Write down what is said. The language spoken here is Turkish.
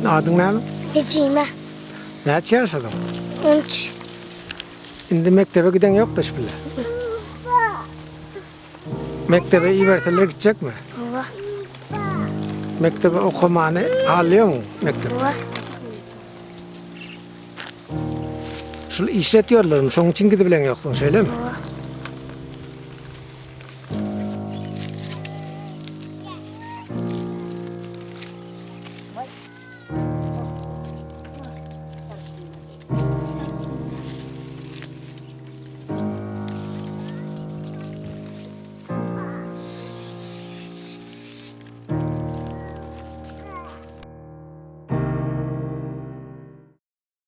Adın ne? Necime. Neçe yaşadın? 3. Şimdi mektebe giden yok da şimdi. Mektebe iyi verseler gidecek mi? Baba. Mektebe okumanı alıyor mu mektebe? Baba. Şu işletiyorlar mı? Şunun için gidebilen yoksun söyle mi? Baba.